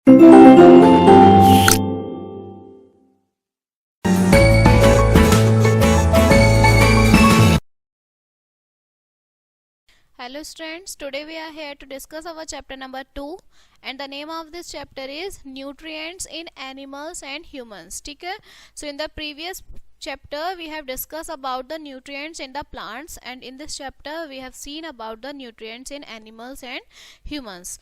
Hello students, today we are here to discuss our chapter number 2 and the name of this chapter is nutrients in animals and humans. ठीक है, so in the previous chapter we have discussed about the nutrients in the plants and in this chapter we have seen about the nutrients in animals and humans.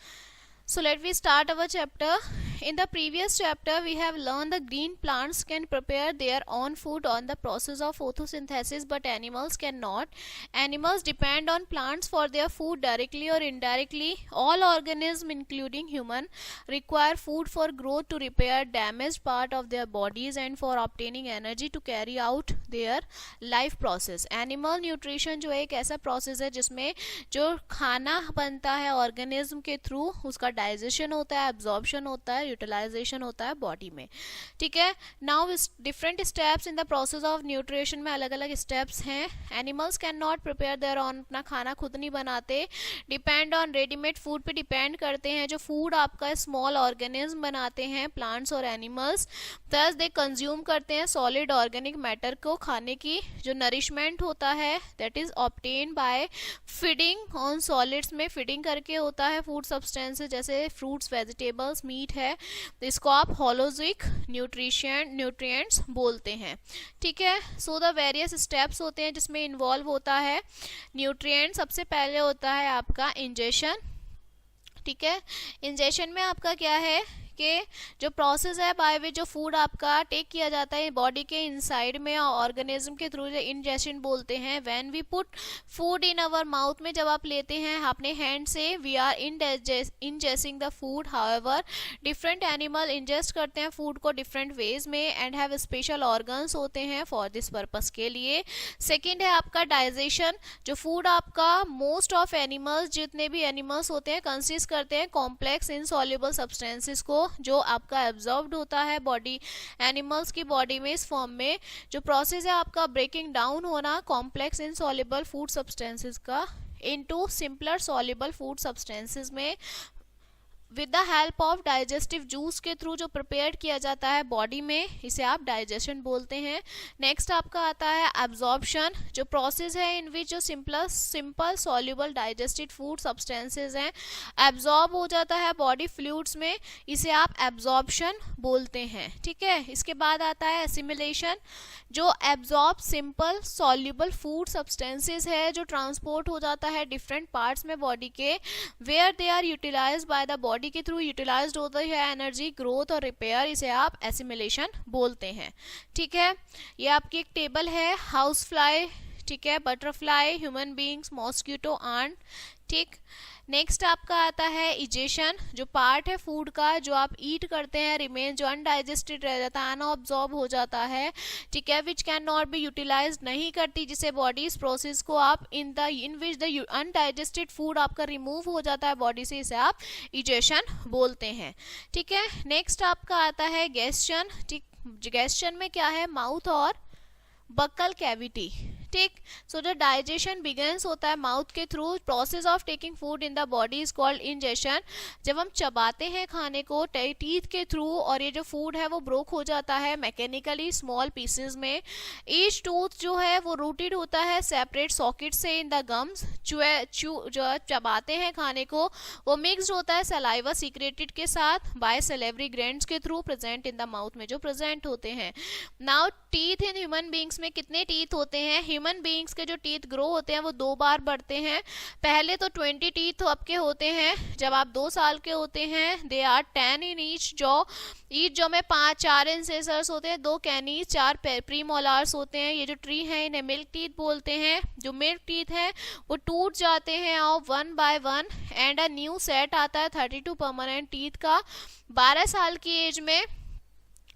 So let me start our chapter. In the previous chapter we have learned the green plants can prepare their own food on the process of photosynthesis, but animals cannot. Animals depend on plants for their food directly or indirectly. All organisms including human require food for growth, to repair damaged part of their bodies and for obtaining energy to carry out their life process. Animal nutrition जो एक ऐसा process है जिसमें जो खाना बनता है organism के थ्रू, उसका डाइजेशन होता है, एब्जॉर्प्शन होता है, यूटिलाइजेशन होता है बॉडी में. ठीक है, now different steps in the process of nutrition में अलग अलग स्टेप्स हैं. Animals can not prepare their on, अपना खाना खुद नहीं बनाते. डिपेंड ऑन रेडीमेड फूड पे डिपेंड करते हैं. जो फूड आपका स्मॉल ऑर्गेनिज्म बनाते हैं, प्लांट्स और एनिमल्स, दस दे कंज्यूम करते हैं सॉलिड ऑर्गेनिक मैटर को. खाने की जो नरिशमेंट होता है that is obtain bye feeding on solids में फीडिंग करके होता है. फूड सब्सटेंसेस जैसे फ्रूट्स, वेजिटेबल्स, मीट है, तो इसको आप होलोजिक न्यूट्रिएंट्स बोलते हैं. ठीक है, सो द वेरियस स्टेप्स होते हैं जिसमें इन्वॉल्व होता है न्यूट्रिएंट. सबसे पहले होता है आपका इंजेशन. ठीक है, इंजेशन में आपका क्या है कि जो प्रोसेस है बाय विच जो फूड आपका टेक किया जाता है बॉडी के इनसाइड में ऑर्गेनिज्म के थ्रू, इंजेशन बोलते हैं. When we put food in our mouth में, जब आप लेते हैं अपने हैंड से, we are ingesting the food. However different animal ingest करते हैं फूड को डिफरेंट वेज में एंड हैव स्पेशल ऑर्गन्स होते हैं फॉर दिस पर्पस के लिए. सेकेंड है आपका डाइजेशन. जो फूड आपका मोस्ट ऑफ एनिमल्स, जितने भी एनिमल्स होते हैं, कंसिस्ट करते हैं कॉम्प्लेक्स इनसॉल्युबल सब्सटेंसेस को, जो आपका एब्जॉर्ब्ड होता है बॉडी एनिमल्स की बॉडी में. इस फॉर्म में जो प्रोसेस है आपका ब्रेकिंग डाउन होना कॉम्प्लेक्स इनसॉल्युबल फूड सब्सटेंसेस का into simpler soluble food substances में with the help of digestive juice के थ्रू जो प्रिपेयर किया जाता है बॉडी में, इसे आप डाइजेशन बोलते हैं. नेक्स्ट आपका आता है एब्जॉर्प्शन. जो प्रोसेस है इन विच जो simple soluble digested food substances हैं एब्जॉर्ब हो जाता है बॉडी फ्लूइड्स में, इसे आप एब्जॉर्प्शन बोलते हैं. ठीक है, इसके बाद आता है एसिमिलेशन. जो absorb simple soluble food substances है जो ट्रांसपोर्ट हो जाता है डिफरेंट पार्ट्स में बॉडी के, where they are utilised by the body के थ्रू यूटिलाइज्ड होता है एनर्जी, ग्रोथ और रिपेयर, इसे आप एसिमिलेशन बोलते हैं. ठीक है, ये आपकी एक टेबल है. हाउस फ्लाई, ठीक है, butterfly, human beings, mosquito, ant. ठीक, नेक्स्ट आपका आता है इजेशन. जो पार्ट है फूड का जो आप ईट करते हैं रिमेन, जो अनडाइजेस्टेड रह जाता है, अनऑब्जॉर्ब हो जाता है. ठीक है, which can not be utilise नहीं करती, जिसे बॉडी इस प्रोसेस को आप in which the undigested food आपका रिमूव हो जाता है बॉडी से, इसे आप इजेशन बोलते हैं. ठीक है, नेक्स्ट आपका आता है गैस्शन. ठीक, गैस्शन में क्या है, माउथ और बक्कल कैविटी. ठीक, सो जो डाइजेशन बिगेंस होता है माउथ के through. Process of taking food in the body is called ingestion. जब हम चबाते हैं खाने को टीथ के थ्रू और ये जो फूड है वो ब्रोक हो जाता है मैकेनिकली स्मॉल पीसेस में. ईच टूथ जो है वो रूटेड होता है सेपरेट सॉकेट से इन द गम्स. जो चबाते हैं खाने को वो मिक्सड होता है सलाइवा सीक्रेटेड के साथ बाय सलेवरी ग्लैंड्स के through present in the mouth में जो प्रेजेंट होते हैं. Now teeth in human beings में कितने टीथ होते हैं? ह्यूमन बींग्स के जो टीथ ग्रो होते हैं वो 2 बार बढ़ते हैं. पहले तो 20 टीथ आपके होते हैं जब आप 2 साल के होते हैं. They are 10 in each jaw. Each jaw में 4 इंसेसर्स होते हैं, 2 कैनीज, 4 प्रीमोलार्स होते हैं. ये जो ट्री है इन्हें मिल्क टीथ बोलते हैं. जो मिल्क टीथ हैं वो टूट जाते हैं और 1 by 1 and a new set आता है 32 परमानेंट टीथ का. 12 साल की एज में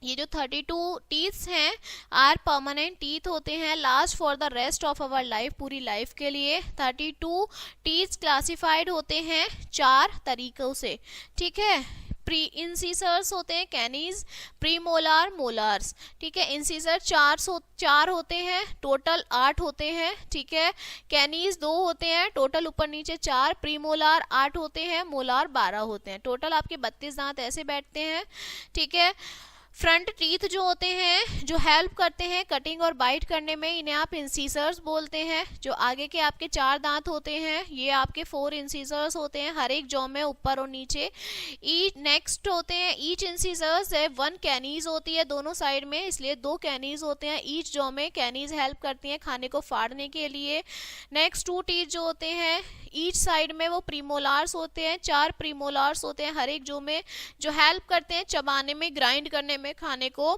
ये जो 32 टीथ्स हैं आर परमानेंट टीथ होते हैं, last for the rest of our life, पूरी लाइफ के लिए. 32 टीथ्स क्लासिफाइड होते हैं 4 तरीकों से. ठीक है, प्री इंसीसर्स होते हैं कैनीज, प्रीमोलार, मोलार्स। ठीक है, इंसीसर चार होते हैं, टोटल 8 होते हैं। ठीक है, कैनीज 2 होते हैं, टोटल ऊपर नीचे 4, प्रीमोलार 8 होते हैं, मोलार 12 होते हैं। टोटल आपके 32 दांत ऐसे बैठते हैं। ठीक है, फ्रंट टीथ जो होते हैं जो हेल्प करते हैं कटिंग और बाइट करने में, इन्हें आप इंसीसर्स बोलते हैं। जो आगे के आपके 4 दांत होते हैं ये आपके 4 इंसीसर्स होते हैं, हर एक जॉ में ऊपर और नीचे। नेक्स्ट होते हैं ईच इंसीसर्स है 1 कैनीज होती है दोनों साइड में, इसलिए 2 कैनीज होते हैं ईच जॉ में। कैनीज हेल्प करती हैं खाने को फाड़ने के लिए। नेक्स्ट 2 टीथ जो होते हैं ईच साइड में वो प्रीमोलार्स होते हैं, 4 प्रीमोलार्स होते हैं हर एक जॉ में, जो हेल्प करते हैं चबाने में, ग्राइंड करने में खाने को।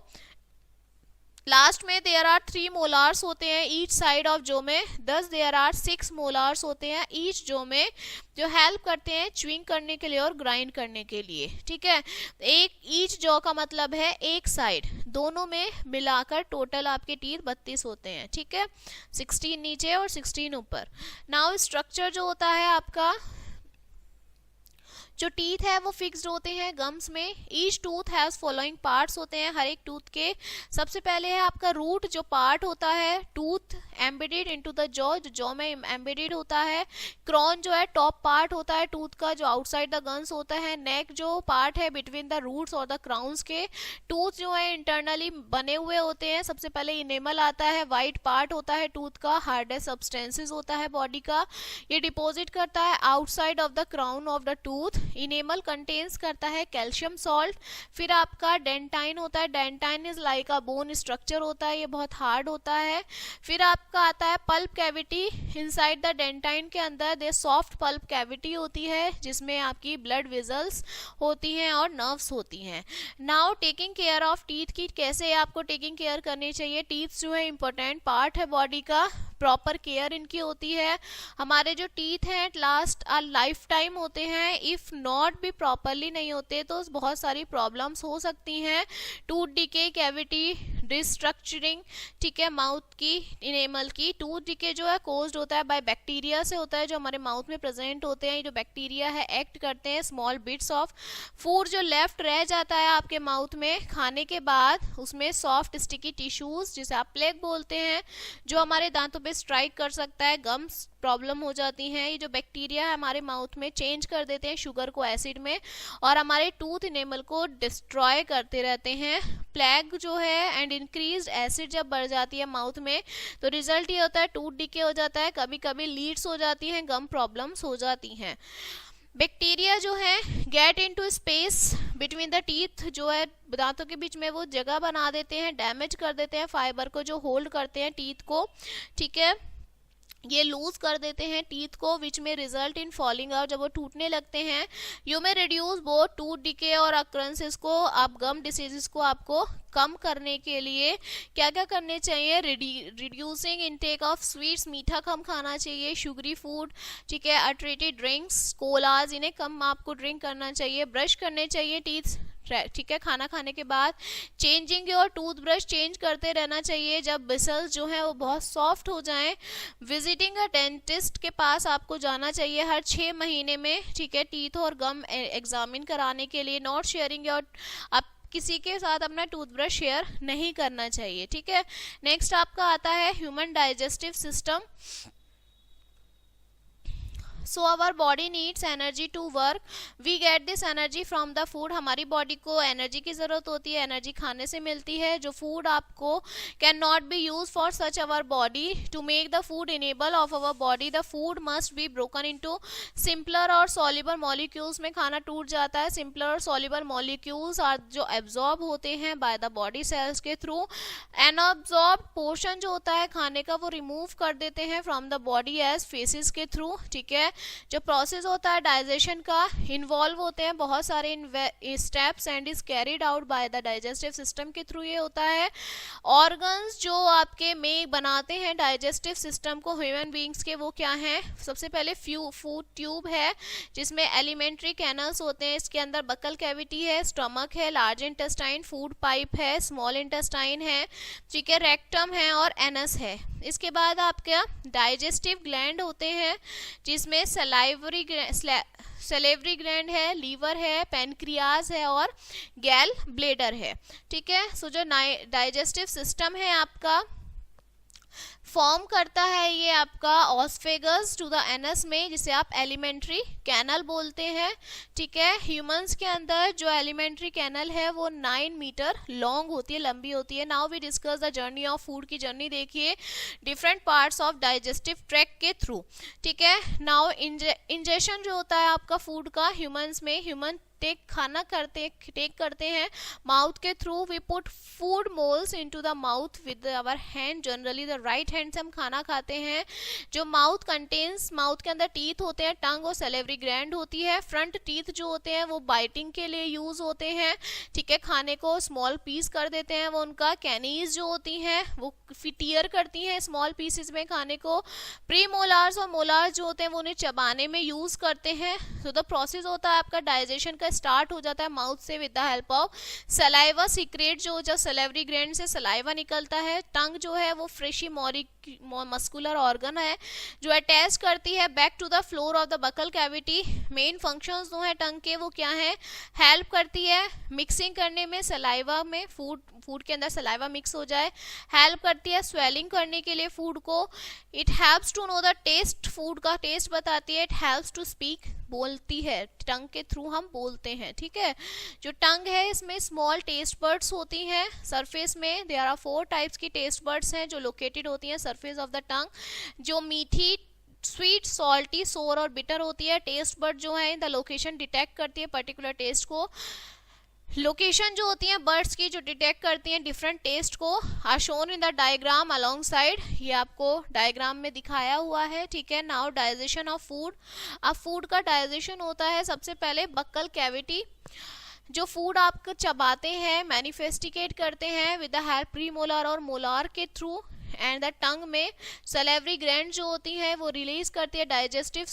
लास्ट में देयर आर 3 मोलार्स होते हैं ईच साइड ऑफ जॉ में, दस देयर आर 6 मोलार्स होते हैं ईच जॉ में, जो हेल्प करते हैं च्युइंग करने के लिए और ग्राइंड करने के लिए। ठीक है, एक ईच जॉ का मतलब है एक साइड, दोनों में मिलाकर टोटल आपके टीथ 32 होते हैं। ठीक है, 16 नीचे और 16 ऊपर। नाउ स्ट्रक्चर जो होता है आपका, जो टीथ है वो फिक्स्ड होते हैं गम्स में। Each tooth has following parts होते हैं हर एक टूथ के। सबसे पहले है आपका रूट जो पार्ट होता है, tooth embedded into the jaw, जो जॉ में एम्बेडेड होता है। क्रॉन जो है टॉप पार्ट होता है टूथ का, जो आउटसाइड द गम्स होता है। नेक जो पार्ट है बिटवीन द रूट्स और द क्राउन्स के। टूथ जो है इंटरनली बने हुए होते हैं। सबसे पहले इनेमल आता है, वाइट पार्ट होता है टूथ का, हार्डेस्ट सब्सटेंसेस होता है बॉडी का, ये डिपॉजिट करता है outside of the crown of the tooth. Enamel contains करता है कैल्शियम सॉल्ट। फिर आपका डेंटाइन होता है, dentine is like a bone structure होता है, ये बहुत हार्ड होता है। फिर आपका आता है pulp cavity. Inside the dentine के अंदर दे सॉफ्ट पल्प कैविटी होती है, जिसमें आपकी ब्लड वेजल्स होती हैं और नर्व्स होती हैं। Now taking care of teeth की, कैसे आपको टेकिंग केयर करनी चाहिए। टीथ जो है इंपॉर्टेंट पार्ट है बॉडी का, प्रॉपर केयर इनकी होती है। हमारे जो टीथ हैं at last a lifetime होते हैं, इफ नॉट भी प्रॉपरली नहीं होते तो बहुत सारी प्रॉब्लम्स हो सकती हैं। टूथ डिके, कैविटी डिस्ट्रक्चरिंग, ठीक है, माउथ की, इनेमल की। टूथ डिके जो है कोज्ड होता है बाय बैक्टीरिया से होता है, जो हमारे माउथ में प्रेजेंट होते हैं। ये जो बैक्टीरिया है एक्ट करते हैं स्मॉल बिट्स ऑफ फूड जो लेफ्ट रह जाता है आपके माउथ में खाने के बाद, उसमें सॉफ्ट स्टिकी टिश्यूज जिसे आप प्लेग बोलते हैं, जो हमारे दांतों पे स्ट्राइक कर सकता है, गम्स प्रॉब्लम हो जाती हैं। ये जो बैक्टीरिया है हमारे माउथ में चेंज कर देते हैं शुगर को एसिड में और हमारे टूथ इनेमल को डिस्ट्रॉय करते रहते हैं। प्लेग जो है एंड इंक्रीज्ड एसिड जब बढ़ जाती है माउथ में तो रिजल्ट ये होता है टूथ डिके हो जाता है, कभी कभी लीड्स हो जाती हैं, गम प्रॉब्लम्स हो जाती हैं। बैक्टीरिया जो है get into space between the teeth, जो है दांतों के बीच में वो जगह बना देते हैं, डैमेज कर देते हैं फाइबर को जो होल्ड करते हैं टीथ को। ठीक है, ये लूज कर देते हैं टीथ को, विच में रिजल्ट इन फॉलिंग आउट, जब वो टूटने लगते हैं। यू में रिड्यूस बोथ टूथ डिके और अक्रंसेस को, आप गम डिसीजेस को आपको कम करने के लिए क्या क्या करने चाहिए। रिड्यूसिंग इनटेक ऑफ स्वीट्स, मीठा कम खाना चाहिए, शुगरी फूड, ठीक है, अल्ट्रेटेड ड्रिंक्स, कोलाज, इन्हें कम आपको ड्रिंक करना चाहिए। ब्रश करने चाहिए टीथ, ठीक है, खाना खाने के बाद। चेंजिंग योर टूथब्रश, चेंज करते रहना चाहिए जब ब्रिसल्स जो है वो बहुत सॉफ्ट हो जाएं। विजिटिंग अ डेंटिस्ट के पास आपको जाना चाहिए हर 6 महीने में, ठीक है, टीथ और गम एग्जामिन कराने के लिए। नॉट शेयरिंग योर, आप किसी के साथ अपना टूथब्रश शेयर नहीं करना चाहिए। ठीक है, नेक्स्ट आपका आता है human digestive system. So our body needs energy to work, we get this energy from the food. हमारी बॉडी को एनर्जी की ज़रूरत होती है, एनर्जी खाने से मिलती है। जो फूड आपको can not be use for such our body to make the food enable of our body, the food must be broken into simpler और सॉल्युबल मॉलिक्यूल्स में खाना टूट जाता है। सिंपलर और सॉल्युबल मॉलिक्यूल्स आर जो एब्जॉर्ब होते हैं बाय द बॉडी सेल्स के थ्रू। अनअब्जॉर्ब पोर्शन जो होता है खाने का वो रिमूव कर देते हैं from the body as faeces के थ्रू। ठीक है, जो प्रोसेस होता है डाइजेशन का इन्वॉल्व होते हैं बहुत सारे steps and is carried out by the digestive system के थ्रू ये होता है। ऑर्गन्स जो आपके में बनाते हैं डाइजेस्टिव सिस्टम को ह्यूमन बींग्स के, वो क्या हैं। सबसे पहले फूड ट्यूब है जिसमें एलिमेंट्री कैनल्स होते हैं, इसके अंदर बकल कैविटी है, स्टमक है, लार्ज इंटेस्टाइन, फूड पाइप है, स्मॉल इंटेस्टाइन है, ठीक है, रेक्टम है और एनस है। इसके बाद आपका डाइजेस्टिव ग्लैंड होते हैं जिसमें सलेवरी ग्लैंड है, लीवर है, पैनक्रियाज है और गैल ब्लेडर है। ठीक है, सो जो डाइजेस्टिव सिस्टम है आपका फॉर्म करता है ये आपका ऑस्फेगस टू द एनस में, जिसे आप एलिमेंट्री कैनल बोलते हैं। ठीक है, ह्यूमंस के अंदर जो एलिमेंट्री कैनल है वो 9 मीटर लॉन्ग होती है, लंबी होती है। Now we discuss the journey of food की जर्नी देखिए different parts of digestive tract के थ्रू। ठीक है, नाउ इंजेशन जो होता है आपका फूड का ह्यूमंस में, ह्यूमन टेक करते हैं माउथ के through. We put food morsels into the mouth with our hand, generally the right hand से हम खाना खाते हैं। जो माउथ कंटेन्स, माउथ के अंदर टीथ होते हैं, टंग और सलेवरी ग्लैंड होती है। फ्रंट टीथ जो होते हैं वो बाइटिंग के लिए यूज होते हैं। ठीक है, खाने को स्मॉल पीस कर देते हैं वो उनका। कैनीज जो होती हैं वो टीयर करती हैं स्मॉल पीसेस में खाने को। प्री मोलार्स और मोलार्स जो होते हैं वो उन्हें चबाने में यूज करते हैं। तो द प्रोसेस होता है आपका डाइजेशन का स्टार्ट हो जाता है माउथ से with the help of saliva secret, जो सलेवरी ग्लैंड से सलाइवा निकलता है। टंग जो है वो फ्रेशी मस्कुलर ऑर्गन है जो अटैच करती है back to the floor of the buccal cavity. Main functions जो है टंग के वो क्या है, हेल्प करती है मिक्सिंग करने में सलाइवा में, फूड के अंदर सलाइवा मिक्स हो जाए। हेल्प करती है स्वेलिंग करने के लिए फूड को। It helps to know the taste, food का टेस्ट बताती है। इट हेल्प्स टू स्पीक, बोलती है, टंग के थ्रू हम बोलते हैं। ठीक है, जो टंग है इसमें स्मॉल टेस्ट बर्ड्स होती हैं सरफेस में। देयर आर 4 टाइप्स की टेस्ट बर्ड्स हैं जो लोकेटेड होती हैं सरफेस ऑफ द टंग, जो मीठी, स्वीट, सॉल्टी, सोर और बिटर होती है। टेस्ट बर्ड जो है इन द लोकेशन डिटेक्ट करती है पर्टिकुलर टेस्ट को। लोकेशन जो होती है बर्ड्स की जो डिटेक्ट करती हैं डिफरेंट टेस्ट को are shown in the diagram alongside, ये आपको डायग्राम में दिखाया हुआ है। ठीक है, नाउ डाइजेशन ऑफ फूड। अब फूड का डाइजेशन होता है सबसे पहले बक्कल कैविटी, जो फूड आप चबाते हैं, मैनिफेस्टिकेट करते हैं with the help pre molar और मोलार के थ्रू। एंड द टंग में सलेवरी ग्लैंड जो होती है वो रिलीज करती है डाइजेस्टिव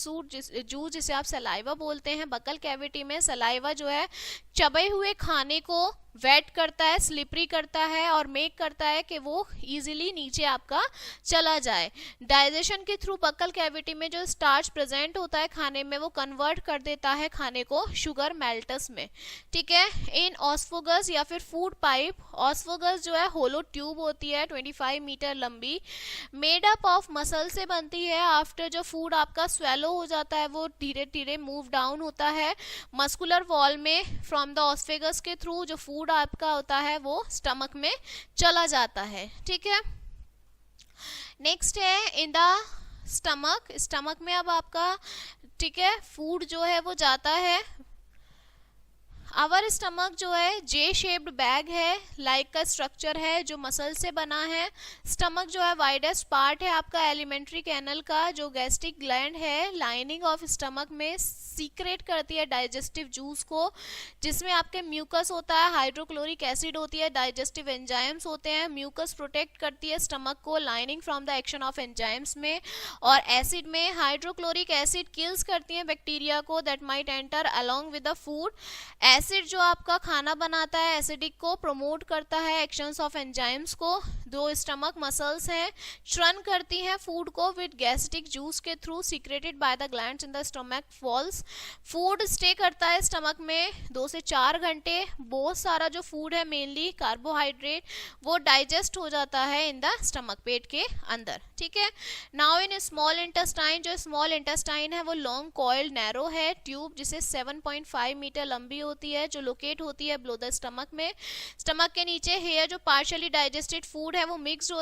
जूस, जिसे आप सलाइवा बोलते हैं। बकल कैविटी में सलाइवा जो है चबे हुए खाने को वेट करता है, स्लिपरी करता है और मेक करता है कि वो इजीली नीचे आपका चला जाए। डाइजेशन के थ्रू बक्कल कैविटी में जो स्टार्च प्रेजेंट होता है खाने में वो कन्वर्ट कर देता है खाने को शुगर मेल्टस में। ठीक है, इन ऑस्फोगस या फिर फूड पाइप, ऑस्फोगस जो है होलो ट्यूब होती है 25 मीटर लंबी, मेड अप ऑफ मसल से बनती है। आफ्टर जो फूड आपका स्वेलो हो जाता है वो धीरे धीरे मूव डाउन होता है मस्कुलर वॉल में। फ्रॉम द ऑस्फेगस के थ्रू जो फूड आपका होता है वो स्टमक में चला जाता है। ठीक है, नेक्स्ट है इन द स्टमक में अब आपका, ठीक है, फूड जो है वो जाता है। आवर स्टमक जो है जे शेप्ड बैग है, लाइक का स्ट्रक्चर है जो मसल से बना है। स्टमक जो है वाइडेस्ट पार्ट है आपका एलिमेंट्री कैनल का। जो गैस्ट्रिक ग्लैंड है लाइनिंग ऑफ स्टमक में सीक्रेट करती है डाइजेस्टिव जूस को, जिसमें आपके म्यूकस होता है, हाइड्रोक्लोरिक एसिड होती है, डाइजेस्टिव एंजाइम्स होते हैं। म्यूकस प्रोटेक्ट करती है स्टमक को lining from the action of enzymes में, और एसिड में हाइड्रोक्लोरिक एसिड किल्स करती है बैक्टीरिया को that might enter along with the food. Acid जो आपका खाना बनाता है एसिडिक को प्रमोट करता है एक्शंस ऑफ एंजाइम्स को। दो स्टमक मसल्स हैं, चर्न करती हैं फूड को विद गैस्ट्रिक जूस के through secreted by the glands in the stomach walls. Food stay करता है स्टमक में 2 से 4 घंटे। बहुत सारा जो फूड है मेनली कार्बोहाइड्रेट वो डाइजेस्ट हो जाता है इन द स्टमक, पेट के अंदर। ठीक है, नाउ इन स्मॉल इंटेस्टाइन, जो स्मॉल इंटेस्टाइन है वो लॉन्ग कॉइल्ड नैरो है ट्यूब, जिसे 7.5 मीटर लंबी होती है, जो लोकेट होती है बिलो द स्टमक में। स्टमक के नीचे हेयर जो पार्शियली डाइजेस्टेड फूड है वो मिक्स्ड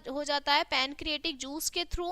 हो जाता है पैनक्रिएटिक जूस के थ्रू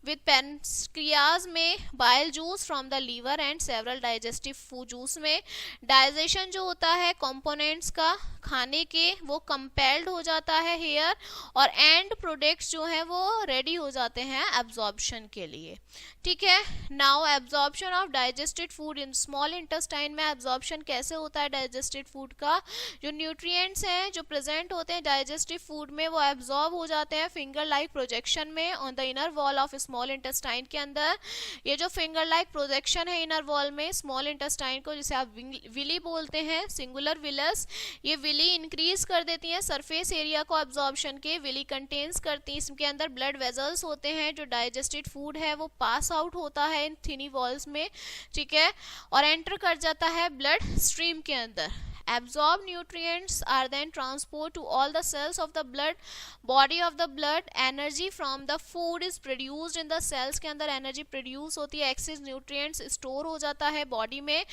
विद पैनक्रियाज में bile juice from the liver and several digestive food juice में। डाइजेशन जो होता है कंपोनेंट्स का खाने के वो कंपेल्ड हो जाता है हेयर, और एंड प्रोडक्ट्स जो है वो रेडी हो जाते हैं एब्जॉर्प्शन के लिए। ठीक है, now absorption of digested food in small intestine में एब्जॉर्प्शन कैसे होता है डाइजेस्टेड फूड का। जो न्यूट्रिएंट्स हैं जो प्रेजेंट होते हैं डाइजेस्टिव फूड में वो एब्जॉर्ब हो जाते हैं फिंगर लाइक प्रोजेक्शन में on the inner wall of small intestine के अंदर। ये जो फिंगर लाइक प्रोजेक्शन है इनर वॉल में स्मॉल इंटेस्टाइन को, जिसे आप विली बोलते हैं, सिंगुलर विलस, ये विली इंक्रीज कर देती हैं सरफेस एरिया को एब्जॉर्प्शन के। विली कंटेन्स करती हैं, इसके अंदर ब्लड वेजल्स होते हैं, जो डाइजेस्टेड फूड है वो पास आउट होता है इन थिनी वॉल्स में, ठीक है, और एंटर कर जाता है ब्लड स्ट्रीम के अंदर। Absorbed nutrients are then transported to all the cells of the blood body of the blood. Energy from the food is produced in the cells के अंदर एनर्जी प्रोड्यूस होती है, एक्सेस न्यूट्रिएंट्स स्टोर हो जाता है body में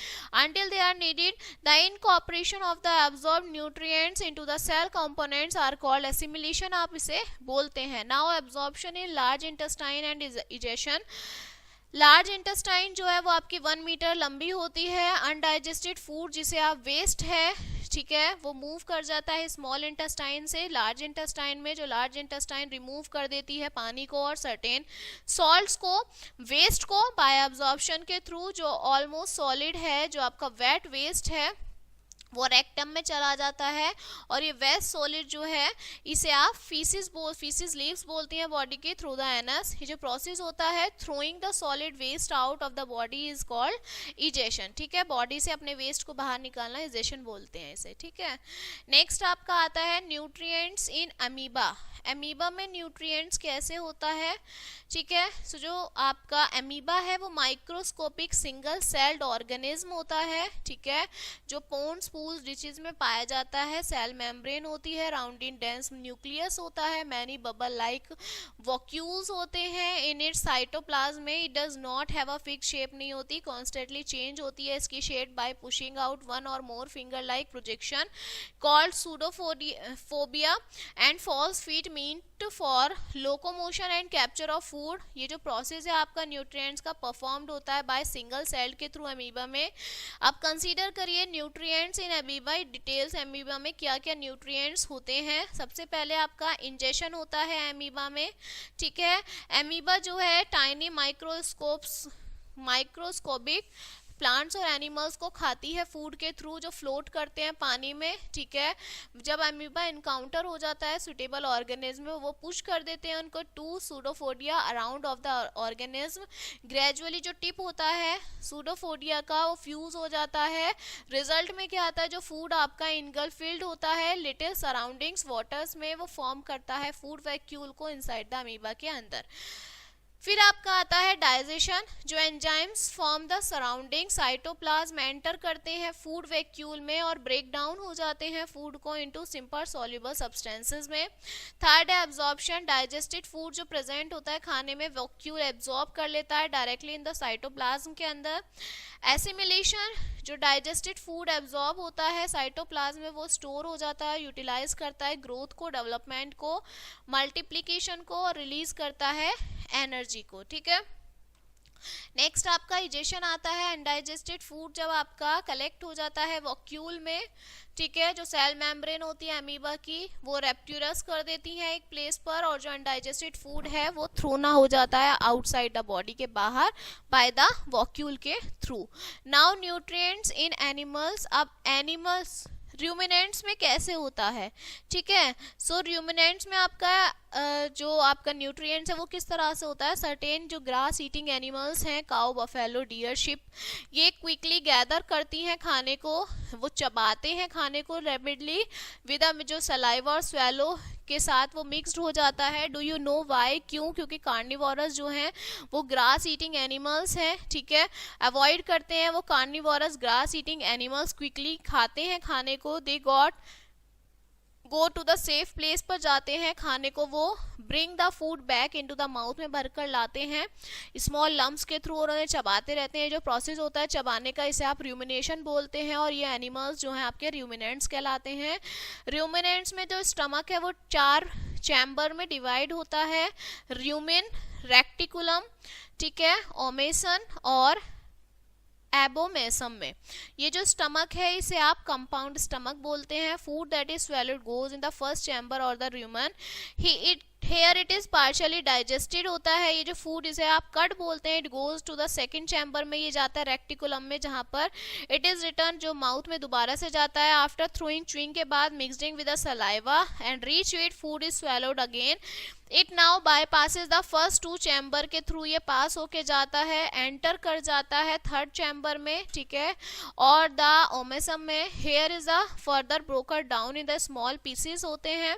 until they are needed. The incorporation of the absorbed nutrients into the cell components are called assimilation, आप इसे बोलते हैं। Now absorption in large intestine and digestion. Large intestine जो है वो आपकी 1 मीटर लंबी होती है। अनडाइजेस्टेड फूड जिसे आप वेस्ट है, ठीक है, वो मूव कर जाता है स्मॉल इंटेस्टाइन से लार्ज इंटेस्टाइन में, जो लार्ज इंटेस्टाइन रिमूव कर देती है पानी को और सर्टेन सॉल्ट्स को, वेस्ट को बाय एब्जॉर्प्शन के थ्रू। जो ऑलमोस्ट सॉलिड है, जो आपका वेट वेस्ट है, वो रेक्टम में चला जाता है, और ये वेस्ट सॉलिड जो है इसे आप फीसिस लीव्स बोलती हैं बॉडी के, थ्रू द एनस। ये जो प्रोसेस होता है throwing the solid waste out of the body is called egestion, ठीक है, बॉडी से अपने वेस्ट को बाहर निकालना इजेशन बोलते हैं इसे, ठीक है। नेक्स्ट आपका आता है न्यूट्रिएंट्स इन अमीबा। अमीबा में न्यूट्रिएंट्स कैसे होता है, ठीक है। सो जो आपका अमीबा है वो माइक्रोस्कोपिक सिंगल सेल्ड ऑर्गेनिज्म होता है, ठीक है, जो पोन्स पूल्स डिशेज में पाया जाता है। सेल मेम्ब्रेन होती है, राउंड इन डेंस न्यूक्लियस होता है, मैनी बबल लाइक वॉक्यूल्स होते हैं इन इट्स साइटोप्लाज्म में। It does not have a fix shape, नहीं होती, कॉन्स्टेंटली चेंज होती है इसकी shape by pushing out one और more finger like projection called pseudopodia and false feet meant for locomotion and capture of food. ये जो process है आपका न्यूट्रिएंट्स का परफॉर्म्ड होता है बाय सिंगल सेल के थ्रू अमीबा में। अब कंसीडर करिए nutrients in amoeba, details amoeba में क्या क्या न्यूट्रिएंट्स होते हैं। सबसे पहले आपका इंजेशन होता है अमीबा में, ठीक है। अमीबा जो है टाइनी माइक्रोस्कोपिक प्लांट्स और एनिमल्स को खाती है फूड के थ्रू, जो फ्लोट करते हैं पानी में, ठीक है। जब अमीबा इनकाउंटर हो जाता है सुटेबल ऑर्गेनिज्म में, वो पुश कर देते हैं उनको two pseudopodia around of the organism. Gradually जो टिप होता है सूडोफोडिया का वो फ्यूज हो जाता है। रिजल्ट में क्या आता है, जो फूड आपका इनगल्फ फिल्ड होता है लिटिल सराउंडिंग्स वाटर्स में, वो फॉर्म करता है फूड वैक्यूल को इनसाइड द अमीबा के अंदर। फिर आपका आता है डाइजेशन, जो enzymes form the surrounding cytoplasm enter करते हैं फूड वैक्यूल में और ब्रेक डाउन हो जाते हैं फूड को इनटू सिंपल सॉल्युबल सब्सटेंसेस में। थर्ड है एब्जॉर्प्शन, डाइजेस्टेड फूड जो प्रेजेंट होता है खाने में वैक्यूल एब्जॉर्ब कर लेता है डायरेक्टली इन द साइटोप्लाज्म के अंदर। एसिमिलेशन, जो डाइजेस्टेड फूड एब्जॉर्ब होता है साइटोप्लाज्म में, वो स्टोर हो जाता है, यूटिलाइज करता है ग्रोथ को, डेवलपमेंट को, मल्टीप्लिकेशन को, और रिलीज करता है एनर्जी को, ठीक है। नेक्स्ट आपका इजेशन आता है। अनडाइजेस्टेड फूड जब आपका कलेक्ट हो जाता है वॉक्यूल में, ठीक है, जो सेल मेम्ब्रेन होती है अमीबा की, वो रेप्ट्यूरस कर देती है एक प्लेस पर, और जो अनडाइजेस्टेड फूड है वो थ्रोना हो जाता है आउटसाइड द बॉडी के बाहर बाय द वॉक्यूल के थ्रू। नाउ न्यूट्रिएंट्स इन एनिमल्स। अब एनिमल्स र्यूमिनेंट्स में कैसे होता है, ठीक है। सो र्यूमिनेंट्स में आपका जो आपका न्यूट्रिएंट्स है वो किस तरह से होता है। सर्टेन जो ग्रास ईटिंग एनिमल्स हैं, काउ, बफेलो, डियर, शिप, ये क्विकली गैदर करती हैं खाने को, वो चबाते हैं खाने को रैपिडली विद जो सलाइवा और स्वेलो के साथ वो मिक्स्ड हो जाता है। डू यू नो वाई, क्यों? क्योंकि कार्निवोरस जो हैं वो ग्रास ईटिंग एनिमल्स हैं, ठीक है, अवॉइड करते हैं वो carnivorous grass eating animals, quickly खाते हैं खाने को। They go to the safe place पर जाते हैं खाने को, वो bring the food back into the mouth में भरकर लाते हैं स्मॉल लम्प्स के थ्रू, और उन्हें चबाते रहते हैं। जो प्रोसेस होता है चबाने का, इसे आप र्यूमिनेशन बोलते हैं, और ये एनिमल्स जो हैं आपके र्यूमिनेंट्स कहलाते हैं। र्यूमिनेंट्स में जो स्टमक है वो 4 चैम्बर में डिवाइड होता है, र्यूमिन, रेक्टिकुलम, ठीक है, ओमेसन और एबोमेसम में। ये जो स्टमक है इसे आप कंपाउंड स्टमक बोलते हैं। Food that is swallowed goes in the first chamber और the rumen, here it is partially digested होता है। ये जो फूड इसे आप कट बोलते हैं, it goes to the second chamber में, ये जाता है रेक्टिकुलम में, जहां पर इट इज रिटर्न जो माउथ में दोबारा से जाता है आफ्टर थ्रोइंग च्यूइंग के बाद, mixing with the saliva and reach it, food is swallowed again it now bypasses the first two chamber के थ्रू ये पास होके जाता है, एंटर कर जाता है थर्ड चैम्बर में, ठीक है, और द ओमेसम में here is a further broker down in the small pieces होते हैं।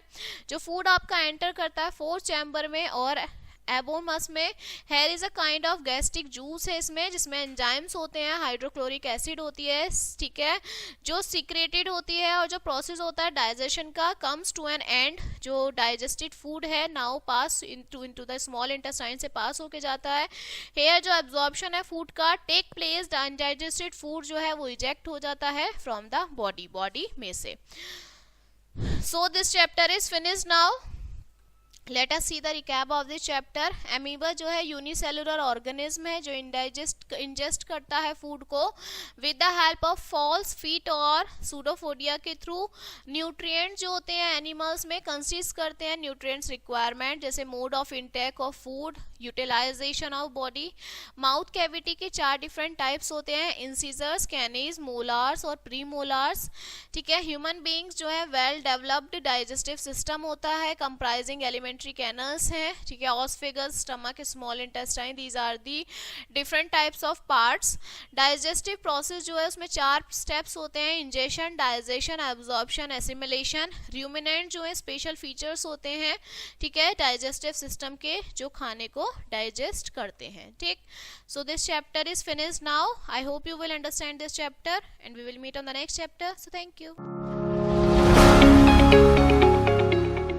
जो फूड आपका एंटर करता है फोर्थ चैम्बर में और एबोमस में, here is a kind of gastric juice है इसमें, जिसमें एंजाइम्स होते हैं, हाइड्रोक्लोरिक एसिड होती है, ठीक है, जो सीक्रेटेड होती है, और जो प्रोसेस होता है डाइजेशन का कम्स टू एन एंड। जो डाइजेस्टेड फूड है now pass into the small intestine से पास होके जाता है। हेयर जो एब्जॉर्प्शन है फूड का टेक प्लेस, अनडाइजेस्टेड फूड जो है वो इजेक्ट हो जाता है फ्रॉम द बॉडी में से। So this chapter is finished now. Let us see the recap of this chapter. Amoeba जो है यूनिसेलुलर ऑर्गेनिज्म है जो इंजेस्ट करता है फूड को with the help of false feet और सूडोफोडिया के थ्रू। न्यूट्रिएंट्स जो होते हैं एनिमल्स में कंसिस्ट करते हैं न्यूट्रिएंट्स रिक्वायरमेंट, जैसे mode of intake of food, utilisation of body. Mouth cavity के 4 डिफरेंट टाइप्स होते हैं, इंसिजर्स, कैनीज, मोलार्स और प्रीमोलार्स, ठीक है। ह्यूमन बींग्स जो है वेल डेवलप्ड डाइजेस्टिव सिस्टम होता है कंप्राइजिंग एलिमेंट्री कैनल्स हैं, ठीक है, oesophagus, stomach, small intestine, these are the different types of parts. Digestive process जो है उसमें 4 स्टेप्स होते हैं, ingestion, digestion, absorption, assimilation. Ruminant जो है स्पेशल फीचर्स होते हैं, ठीक है, डाइजेस्टिव सिस्टम के, जो खाने को डाइजेस्ट करते हैं, ठीक। So this chapter is finished now. I hope you will understand this chapter and we will meet on the next chapter. So thank you.